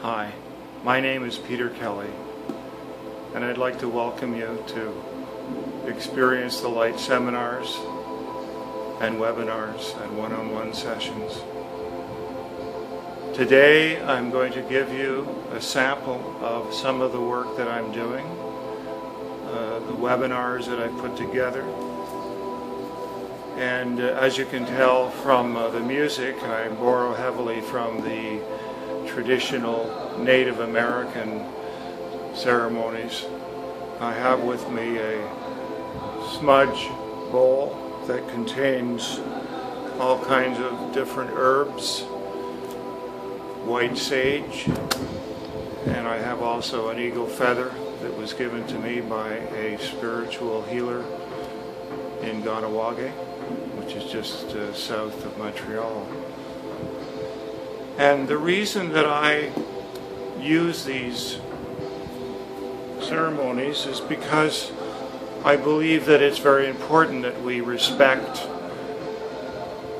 Hi, my name is Peter Kelly, and I'd like to welcome you to Experience the Light seminars and webinars and one-on-one sessions. Today I'm going to give you a sample of some of the work that I'm doing, the webinars that I put together. And as you can tell from the music, I borrow heavily from the traditional Native American ceremonies. I have with me a smudge bowl that contains all kinds of different herbs, white sage, and I have also an eagle feather that was given to me by a spiritual healer in Ganawage, which is just south of Montreal. And the reason that I use these ceremonies is because I believe that it's very important that we respect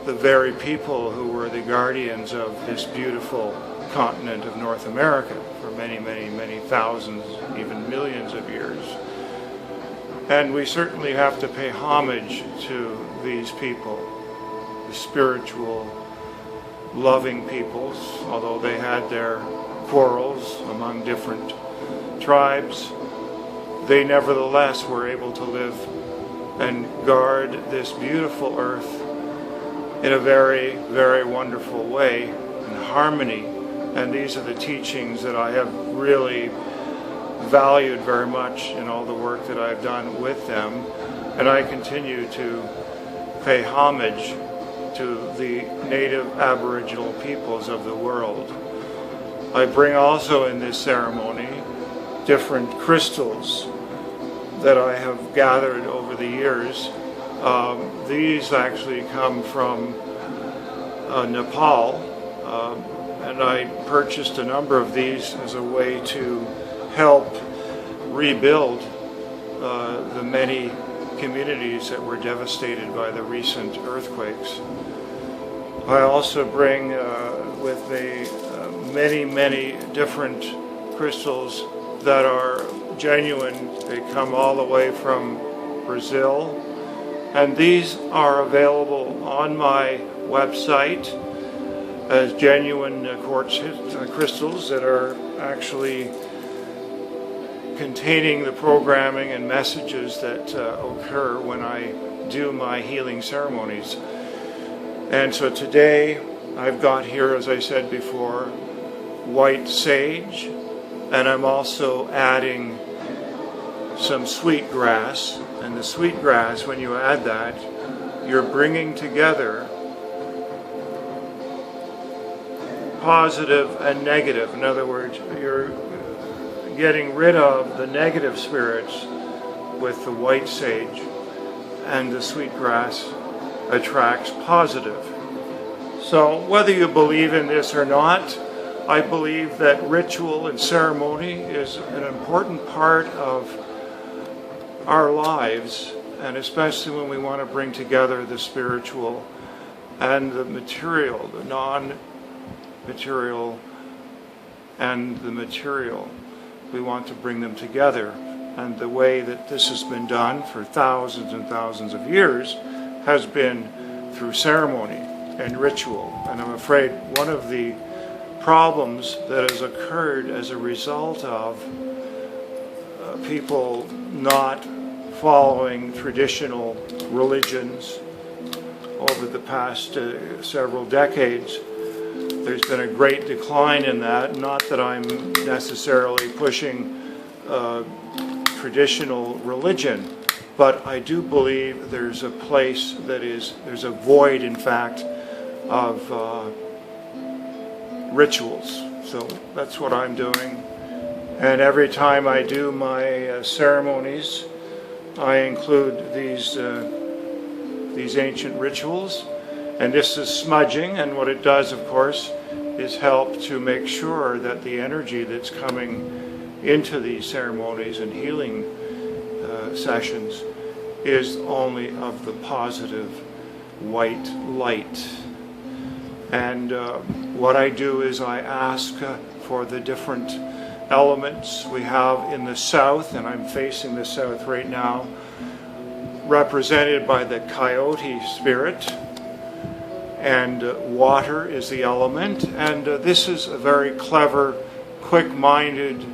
the very people who were the guardians of this beautiful continent of North America for many, many, many thousands, even millions of years. And we certainly have to pay homage to these people, the spiritual, loving peoples, although they had their quarrels among different tribes. They nevertheless were able to live and guard this beautiful earth in a very, very wonderful way, in harmony. And these are the teachings that I have really valued very much in all the work that I've done with them. And I continue to pay homage to the native Aboriginal peoples of the world. I bring also in this ceremony different crystals that I have gathered over the years. These actually come from Nepal, and I purchased a number of these as a way to help rebuild the many communities that were devastated by the recent earthquakes. I also bring with me many, many different crystals that are genuine. They come all the way from Brazil, and these are available on my website as genuine quartz crystals that are actually containing the programming and messages that occur when I do my healing ceremonies. And so today I've got here, as I said before, white sage, and I'm also adding some sweetgrass. And the sweetgrass, when you add that, you're bringing together positive and negative. In other words, you're getting rid of the negative spirits with the white sage, and the sweetgrass attracts positive. So whether you believe in this or not, I believe that ritual and ceremony is an important part of our lives, and especially when we want to bring together the spiritual and the material, the non-material and the material. We want to bring them together, and the way that this has been done for thousands and thousands of years has been through ceremony and ritual. And I'm afraid one of the problems that has occurred as a result of people not following traditional religions over the past several decades, there's been a great decline in that. Not that I'm necessarily pushing traditional religion, but I do believe there's a place there's a void, in fact, of rituals. So that's what I'm doing. And every time I do my ceremonies, I include these ancient rituals. And this is smudging, and what it does, of course, is help to make sure that the energy that's coming into these ceremonies and healing sessions is only of the positive white light. And what I do is I ask for the different elements we have in the south, and I'm facing the south right now, represented by the coyote spirit, and water is the element, and this is a very clever, quick-minded,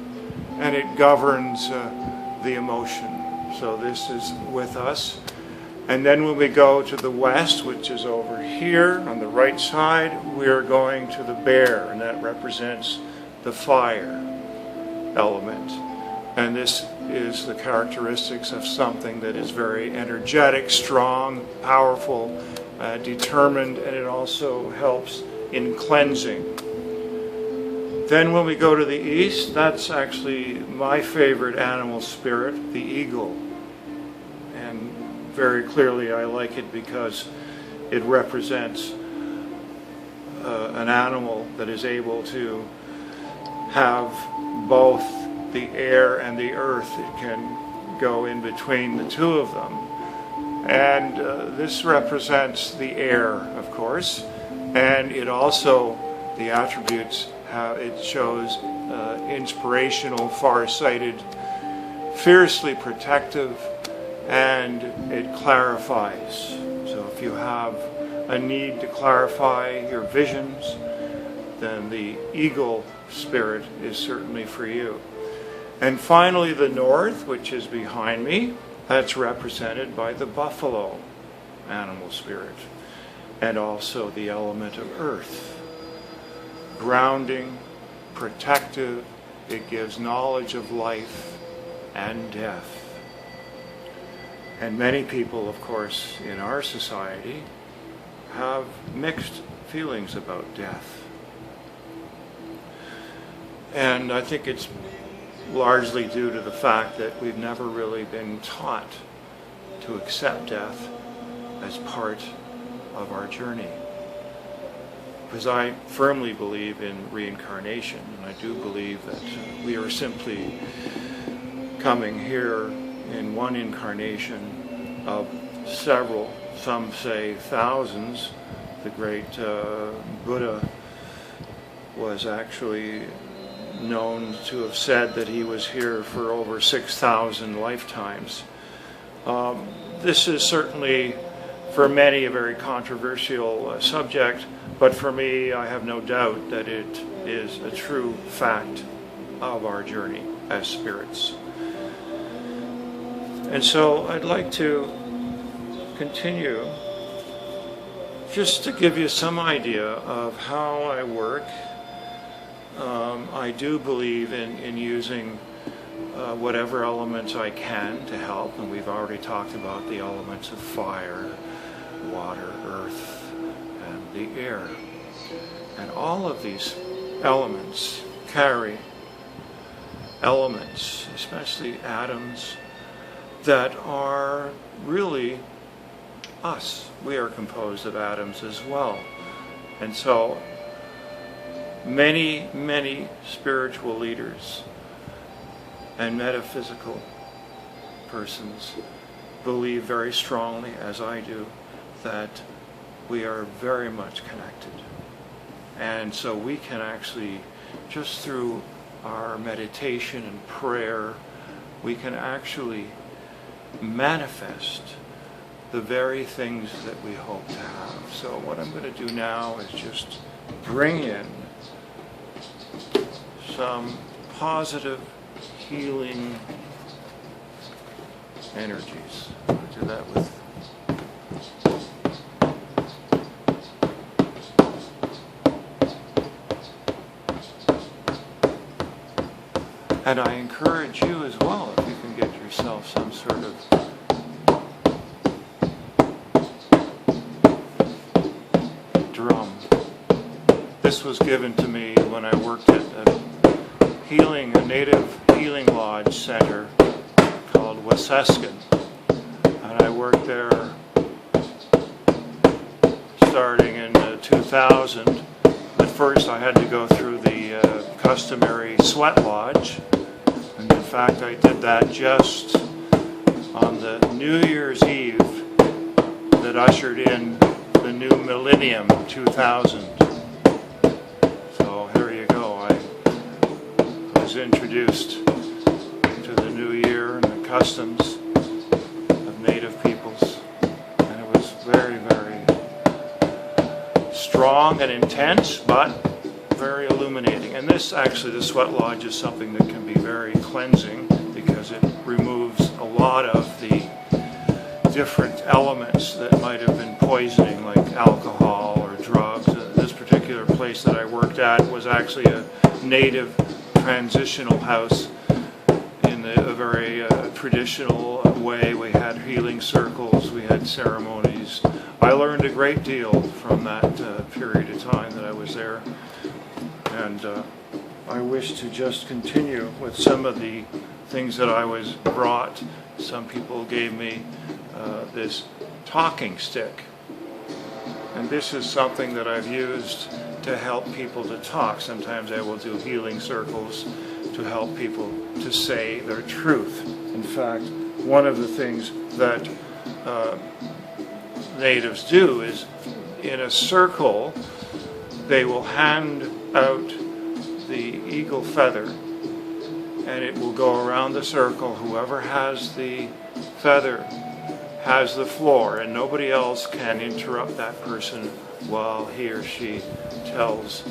and it governs the emotion. So this is with us. And then when we go to the west, which is over here on the right side, we're going to the bear, and that represents the fire element. And this is the characteristics of something that is very energetic, strong, powerful, determined, and it also helps in cleansing. Then when we go to the east, that's actually my favorite animal spirit, the eagle. And very clearly I like it because it represents an animal that is able to have both the air and the earth. It can go in between the two of them. And this represents the air, of course, and it also, the attributes, it shows inspirational, far-sighted, fiercely protective, and it clarifies. So if you have a need to clarify your visions, then the eagle spirit is certainly for you. And finally the north, which is behind me, that's represented by the buffalo animal spirit, and also the element of earth. Grounding, protective, it gives knowledge of life and death. And many people, of course, in our society have mixed feelings about death. And I think it's largely due to the fact that we've never really been taught to accept death as part of our journey. Because I firmly believe in reincarnation, and I do believe that we are simply coming here in one incarnation of several, some say thousands. The great Buddha was actually known to have said that he was here for over 6,000 lifetimes. This is certainly, for many, a very controversial subject, but for me, I have no doubt that it is a true fact of our journey as spirits. And so I'd like to continue just to give you some idea of how I work. I do believe in using whatever elements I can to help, and we've already talked about the elements of fire, water, earth, and the air. And all of these elements carry elements, especially atoms, that are really us. We are composed of atoms as well. And so many, many spiritual leaders and metaphysical persons believe very strongly, as I do, that we are very much connected. And so we can actually, just through our meditation and prayer, we can actually manifest the very things that we hope to have. So what I'm going to do now is just bring in some positive healing energies. I'll do that with and I encourage you as well, if you can get yourself some sort of drum. This was given to me when I worked at a native healing lodge center called Waseskan. And I worked there starting in 2000. At first I had to go through the customary sweat lodge. And in fact I did that just on the New Year's Eve that ushered in the new millennium, 2000. So here you go. was introduced to the new year and the customs of native peoples. And it was very, very strong and intense, but very illuminating. And this, actually, the sweat lodge is something that can be very cleansing because it removes a lot of the different elements that might have been poisoning, like alcohol or drugs. This particular place that I worked at was actually a native transitional house in a very traditional way. We had healing circles, we had ceremonies. I learned a great deal from that period of time that I was there, and I wish to just continue with some of the things that I was brought. Some people gave me this talking stick, and this is something that I've used to help people to talk. Sometimes I will do healing circles to help people to say their truth. In fact, one of the things that natives do is, in a circle, they will hand out the eagle feather, and it will go around the circle. Whoever has the feather has the floor, and nobody else can interrupt that person while he or she tells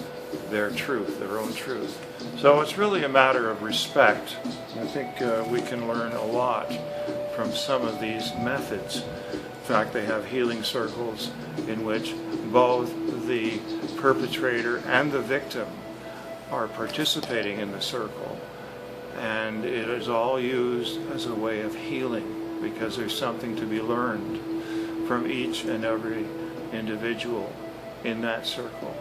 their truth, their own truth. So it's really a matter of respect. I think we can learn a lot from some of these methods. In fact, they have healing circles in which both the perpetrator and the victim are participating in the circle, and it is all used as a way of healing, because there's something to be learned from each and every individual in that circle.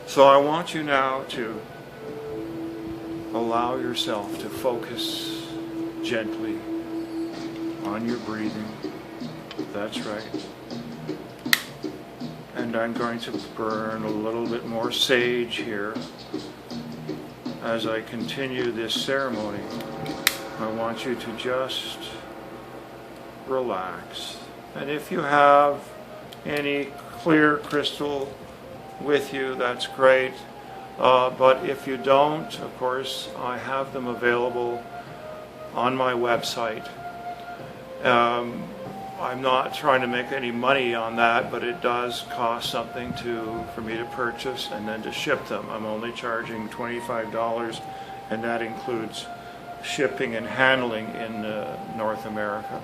So I want you now to allow yourself to focus gently on your breathing. That's right. And I'm going to burn a little bit more sage here as I continue this ceremony. I want you to just relax. And if you have any clear crystal with you, that's great. But if you don't, of course, I have them available on my website. I'm not trying to make any money on that, but it does cost something for me to purchase and then to ship them. I'm only charging $25, and that includes shipping and handling in North America.